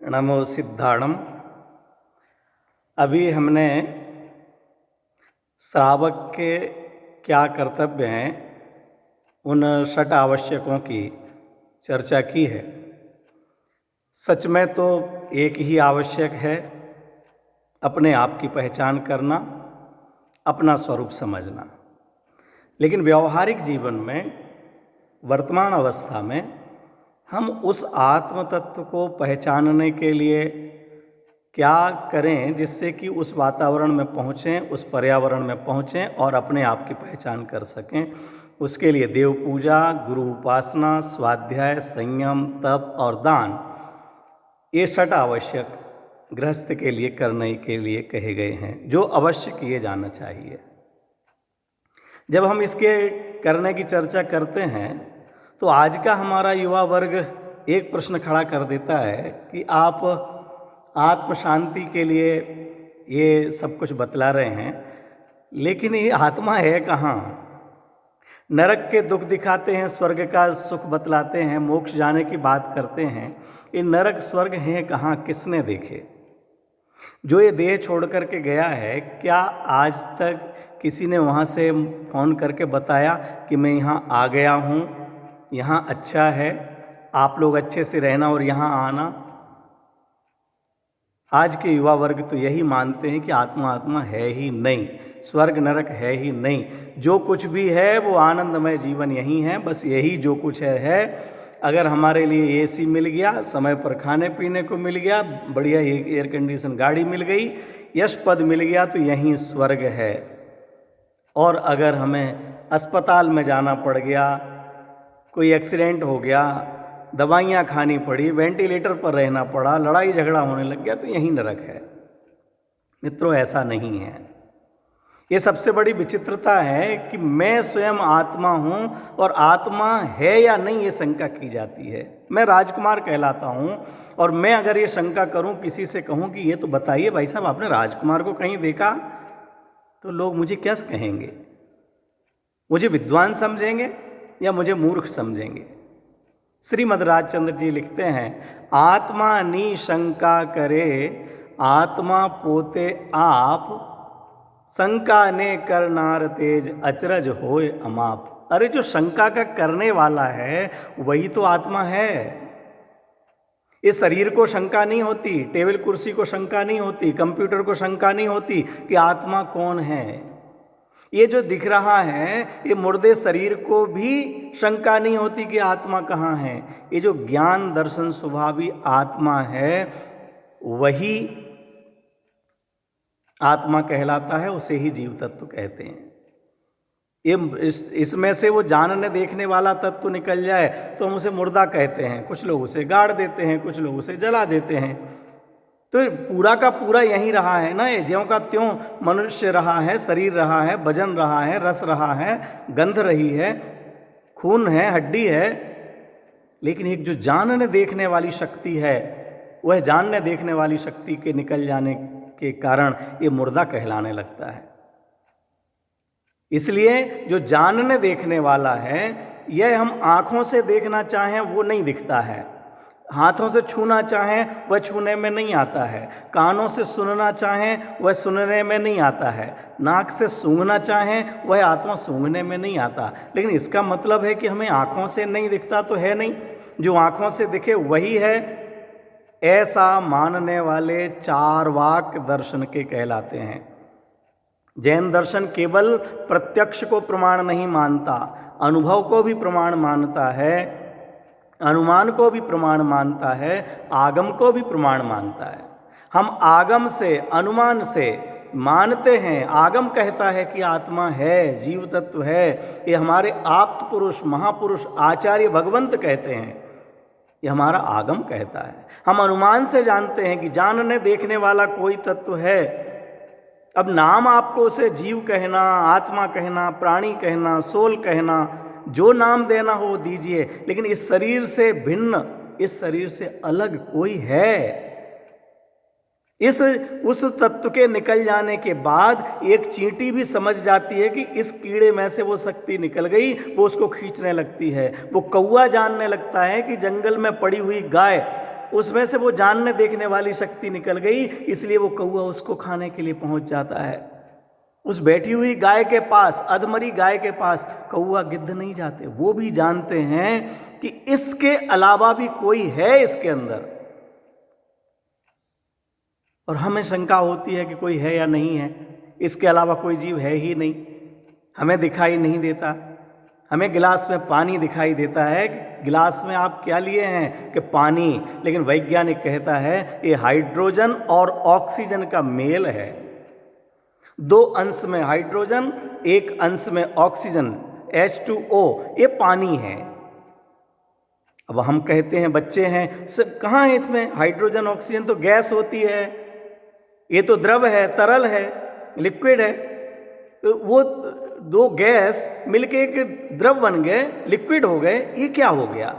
नमो सिद्धाणम। अभी हमने श्रावक के क्या कर्तव्य हैं उन 6 आवश्यकों की चर्चा की है। सच में तो एक ही आवश्यक है, अपने आप की पहचान करना, अपना स्वरूप समझना। लेकिन व्यवहारिक जीवन में, वर्तमान अवस्था में हम उस आत्म तत्व को पहचानने के लिए क्या करें जिससे कि उस वातावरण में पहुँचें, उस पर्यावरण में पहुँचें और अपने आप की पहचान कर सकें। उसके लिए देव पूजा, गुरु उपासना, स्वाध्याय, संयम, तप और दान, ये 6 आवश्यक गृहस्थ के लिए करने के लिए कहे गए हैं, जो अवश्य किए जाना चाहिए। जब हम इसके करने की चर्चा करते हैं तो आज का हमारा युवा वर्ग एक प्रश्न खड़ा कर देता है कि आप आत्म शांति के लिए ये सब कुछ बतला रहे हैं, लेकिन ये आत्मा है कहाँ? नरक के दुख दिखाते हैं, स्वर्ग का सुख बतलाते हैं, मोक्ष जाने की बात करते हैं। ये नरक स्वर्ग हैं कहाँ? किसने देखे? जो ये देह छोड़ करके गया है, क्या आज तक किसी ने वहाँ से फ़ोन करके बताया कि मैं यहाँ आ गया हूँ, यहाँ अच्छा है, आप लोग अच्छे से रहना और यहाँ आना? आज के युवा वर्ग तो यही मानते हैं कि आत्मा है ही नहीं, स्वर्ग नरक है ही नहीं, जो कुछ भी है वो आनंदमय जीवन यही है, बस यही जो कुछ है। अगर हमारे लिए एसी मिल गया, समय पर खाने पीने को मिल गया, बढ़िया एयर कंडीशन गाड़ी मिल गई, यश पद मिल गया, तो यही स्वर्ग है। और अगर हमें अस्पताल में जाना पड़ गया, कोई एक्सीडेंट हो गया, दवाइयाँ खानी पड़ी, वेंटिलेटर पर रहना पड़ा, लड़ाई झगड़ा होने लग गया, तो यही नरक है। मित्रों, ऐसा नहीं है। ये सबसे बड़ी विचित्रता है कि मैं स्वयं आत्मा हूँ और आत्मा है या नहीं ये शंका की जाती है। मैं राजकुमार कहलाता हूँ और मैं अगर ये शंका करूँ, किसी से कहूँ कि ये तो बताइए भाई साहब, आपने राजकुमार को कहीं देखा? तो लोग मुझे क्या कहेंगे? मुझे विद्वान समझेंगे या मुझे मूर्ख समझेंगे? श्रीमद् राजचंद्र जी लिखते हैं, आत्मा नी शंका करे, आत्मा पोते आप, शंका ने करनार तेज, अचरज होए अमाप। अरे जो शंका का करने वाला है वही तो आत्मा है। इस शरीर को शंका नहीं होती, टेबल कुर्सी को शंका नहीं होती, कंप्यूटर को शंका नहीं होती कि आत्मा कौन है। ये जो दिख रहा है, ये मुर्दे शरीर को भी शंका नहीं होती कि आत्मा कहाँ है। ये जो ज्ञान दर्शन स्वभावी आत्मा है वही आत्मा कहलाता है, उसे ही जीव तत्व कहते हैं। ये इसमें से वो जानने देखने वाला तत्व निकल जाए तो हम उसे मुर्दा कहते हैं, कुछ लोग उसे गाड़ देते हैं, कुछ लोग उसे जला देते हैं। तो पूरा का पूरा यही रहा है ना, ये ज्यों का त्यों मनुष्य रहा है, शरीर रहा है, वजन रहा है, रस रहा है, गंध रही है, खून है, हड्डी है। लेकिन एक जो जानने देखने वाली शक्ति है, वह जानने देखने वाली शक्ति के निकल जाने के कारण ये मुर्दा कहलाने लगता है। इसलिए जो जानने देखने वाला है, यह हम आँखों से देखना चाहें वो नहीं दिखता है, हाथों से छूना चाहें वह छूने में नहीं आता है, कानों से सुनना चाहें वह सुनने में नहीं आता है, नाक से सूंघना चाहें वह आत्मा सूंघने में नहीं आता। लेकिन इसका मतलब है कि हमें आँखों से नहीं दिखता तो है नहीं, जो आँखों से दिखे वही है। ऐसा मानने वाले चार्वाक दर्शन के कहलाते हैं। जैन दर्शन केवल प्रत्यक्ष को प्रमाण नहीं मानता, अनुभव को भी प्रमाण मानता है, अनुमान को भी प्रमाण मानता है, आगम को भी प्रमाण मानता है। हम आगम से, अनुमान से मानते हैं। आगम कहता है कि आत्मा है, जीव तत्व है, ये हमारे आप्त पुरुष, महापुरुष, आचार्य भगवंत कहते हैं, ये हमारा आगम कहता है। हम अनुमान से जानते हैं कि जानने देखने वाला कोई तत्व है। अब नाम आपको उसे जीव कहना, आत्मा कहना, प्राणी कहना, सोल कहना, जो नाम देना हो वो दीजिए, लेकिन इस शरीर से भिन्न, इस शरीर से अलग कोई है। उस तत्व के निकल जाने के बाद एक चींटी भी समझ जाती है कि इस कीड़े में से वो शक्ति निकल गई, वो उसको खींचने लगती है। वो कौवा जानने लगता है कि जंगल में पड़ी हुई गाय उसमें से वो जानने देखने वाली शक्ति निकल गई, इसलिए वो कौआ उसको खाने के लिए पहुंच जाता है। उस बैठी हुई गाय के पास, अधमरी गाय के पास कौआ गिद्ध नहीं जाते। वो भी जानते हैं कि इसके अलावा भी कोई है इसके अंदर। और हमें शंका होती है कि कोई है या नहीं है, इसके अलावा कोई जीव है ही नहीं, हमें दिखाई नहीं देता। हमें गिलास में पानी दिखाई देता है कि गिलास में आप क्या लिए हैं कि पानी, लेकिन वैज्ञानिक कहता है ये हाइड्रोजन और ऑक्सीजन का मेल है। 2 अंश में हाइड्रोजन, 1 अंश में ऑक्सीजन, H2O, ये पानी है। अब हम कहते हैं बच्चे हैं, सब कहाँ है इसमें हाइड्रोजन ऑक्सीजन? तो गैस होती है, ये तो द्रव है, तरल है, लिक्विड है। तो वो 2 गैस मिलके एक द्रव बन गए, लिक्विड हो गए, ये क्या हो गया?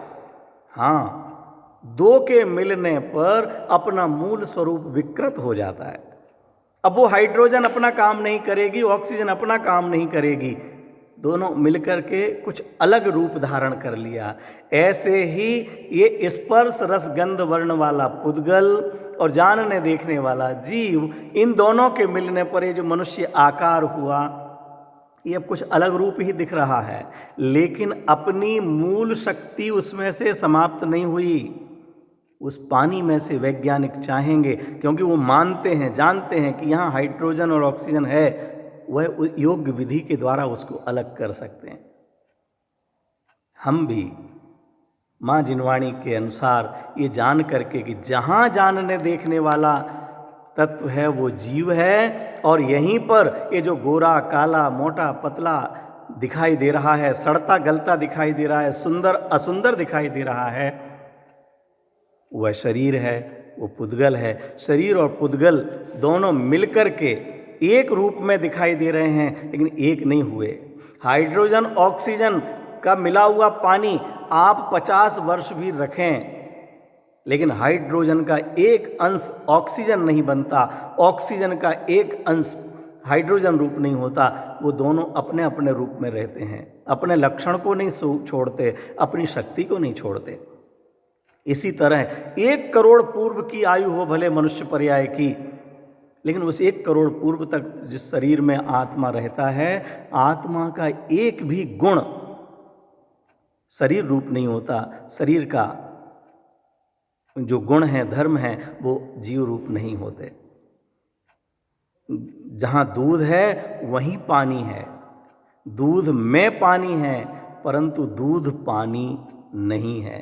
हाँ, 2 के मिलने पर अपना मूल स्वरूप विकृत हो जाता है। अब वो हाइड्रोजन अपना काम नहीं करेगी, ऑक्सीजन अपना काम नहीं करेगी, दोनों मिलकर के कुछ अलग रूप धारण कर लिया। ऐसे ही ये स्पर्श रस गंध वर्ण वाला पुद्गल और जानने देखने वाला जीव, इन दोनों के मिलने पर ये जो मनुष्य आकार हुआ, ये अब कुछ अलग रूप ही दिख रहा है, लेकिन अपनी मूल शक्ति उसमें से समाप्त नहीं हुई। उस पानी में से वैज्ञानिक चाहेंगे, क्योंकि वो मानते हैं, जानते हैं कि यहाँ हाइड्रोजन और ऑक्सीजन है, वह योग्य विधि के द्वारा उसको अलग कर सकते हैं। हम भी माँ जिनवाणी के अनुसार ये जान करके कि जहाँ जानने देखने वाला तत्व है वो जीव है, और यहीं पर ये जो गोरा काला मोटा पतला दिखाई दे रहा है, सड़ता गलता दिखाई दे रहा है, सुंदर असुंदर दिखाई दे रहा है, वह शरीर है, वो पुद्गल है। शरीर और पुद्गल दोनों मिलकर के एक रूप में दिखाई दे रहे हैं, लेकिन एक नहीं हुए। हाइड्रोजन ऑक्सीजन का मिला हुआ पानी आप 50 वर्ष भी रखें, लेकिन हाइड्रोजन का 1 अंश ऑक्सीजन नहीं बनता, ऑक्सीजन का 1 अंश हाइड्रोजन रूप नहीं होता। वो दोनों अपने अपने रूप में रहते हैं, अपने लक्षण को नहीं छोड़ते, अपनी शक्ति को नहीं छोड़ते। इसी तरह 1 करोड़ पूर्व की आयु हो भले मनुष्य पर्याय की, लेकिन उस 1 करोड़ पूर्व तक जिस शरीर में आत्मा रहता है, आत्मा का एक भी गुण शरीर रूप नहीं होता। शरीर का जो गुण है, धर्म है, वो जीव रूप नहीं होते। जहाँ दूध है वहीं पानी है, दूध में पानी है, परंतु दूध पानी नहीं है।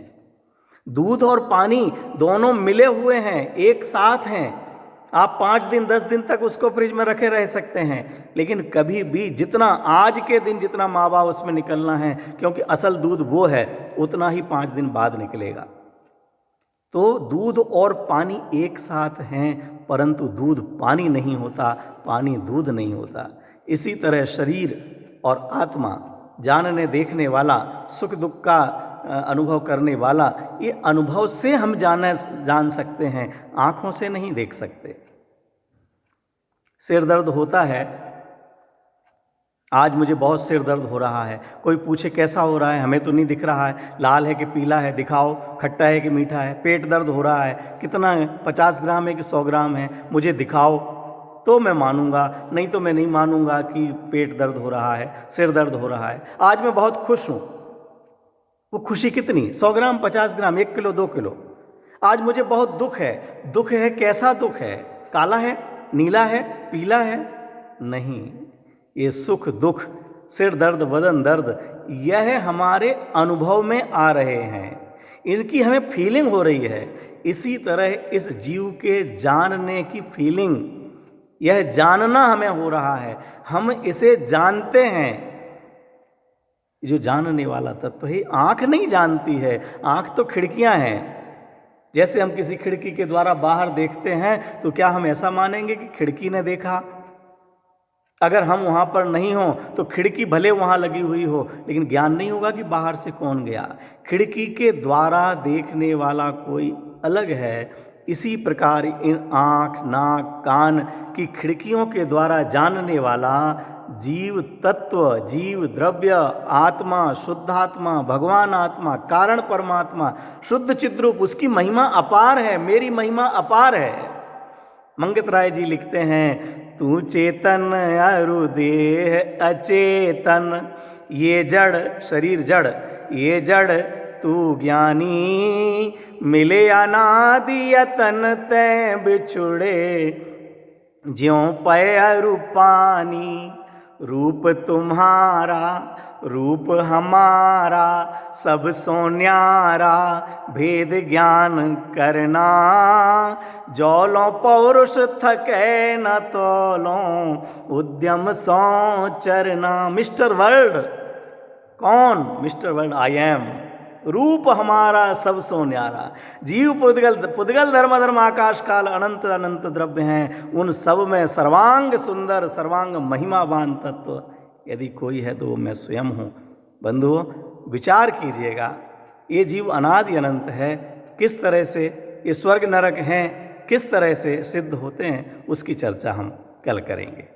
दूध और पानी दोनों मिले हुए हैं, एक साथ हैं। आप 5 दिन 10 दिन तक उसको फ्रिज में रखे रह सकते हैं, लेकिन कभी भी जितना आज के दिन जितना मावा उसमें निकलना है, क्योंकि असल दूध वो है, उतना ही 5 दिन बाद निकलेगा। तो दूध और पानी एक साथ हैं, परंतु दूध पानी नहीं होता, पानी दूध नहीं होता। इसी तरह शरीर और आत्मा, जानने देखने वाला, सुख दुख का अनुभव करने वाला, ये अनुभव से हम जान सकते हैं, आँखों से नहीं देख सकते। सिर दर्द होता है, आज मुझे बहुत सिर दर्द हो रहा है, कोई पूछे कैसा हो रहा है, हमें तो नहीं दिख रहा है, लाल है कि पीला है, दिखाओ, खट्टा है कि मीठा है। पेट दर्द हो रहा है, कितना है, 50 ग्राम है कि 100 ग्राम है, मुझे दिखाओ तो मैं मानूंगा, नहीं तो मैं नहीं मानूंगा कि पेट दर्द हो रहा है, सिर दर्द हो रहा है। आज मैं बहुत खुश हूँ, वो खुशी कितनी, 100 ग्राम, 50 ग्राम, 1 किलो, 2 किलो। आज मुझे बहुत दुख है, दुख है, कैसा दुख है, काला है, नीला है, पीला है? नहीं, ये सुख दुख, सिर दर्द, बदन दर्द, यह हमारे अनुभव में आ रहे हैं, इनकी हमें फीलिंग हो रही है। इसी तरह इस जीव के जानने की फीलिंग, यह जानना हमें हो रहा है, हम इसे जानते हैं। जो जानने वाला तत्व है, आँख नहीं जानती है, आँख तो खिड़कियाँ हैं। जैसे हम किसी खिड़की के द्वारा बाहर देखते हैं, तो क्या हम ऐसा मानेंगे कि खिड़की ने देखा? अगर हम वहाँ पर नहीं हों तो खिड़की भले वहाँ लगी हुई हो, लेकिन ज्ञान नहीं होगा कि बाहर से कौन गया। खिड़की के द्वारा देखने वाला कोई अलग है, इसी प्रकार इन आँख, नाक, कान की खिड़कियों के द्वारा जानने वाला जीव तत्व, जीव द्रव्य, आत्मा, शुद्धात्मा, भगवान आत्मा, कारण परमात्मा, शुद्ध चिद्रूप, उसकी महिमा अपार है, मेरी महिमा अपार है। मंगत राय जी लिखते हैं, तू चेतन अरु देह अचेतन, ये जड़, शरीर जड़, ये जड़ तू ज्ञानी, मिले अनादि यतन तै बिछुड़े, ज्यों पय अरु पानी, रूप तुम्हारा रूप हमारा, सब सो न्यारा, भेद ज्ञान करना, जौलों पौरुष थके न तोलों, उद्यम सो चरना। मिस्टर वर्ल्ड, कौन? मिस्टर वर्ल्ड आई एम, रूप हमारा सब सो न्यारा। जीव पुद्गल, पुद्गल धर्म धर्म आकाश काल अनंत अनंत द्रव्य हैं, उन सब में सर्वांग सुंदर, सर्वांग महिमावान तत्व यदि कोई है तो वो मैं स्वयं हूँ। बंधुओं, विचार कीजिएगा, ये जीव अनादि अनंत है, किस तरह से ये स्वर्ग नरक हैं, किस तरह से सिद्ध होते हैं, उसकी चर्चा हम कल करेंगे।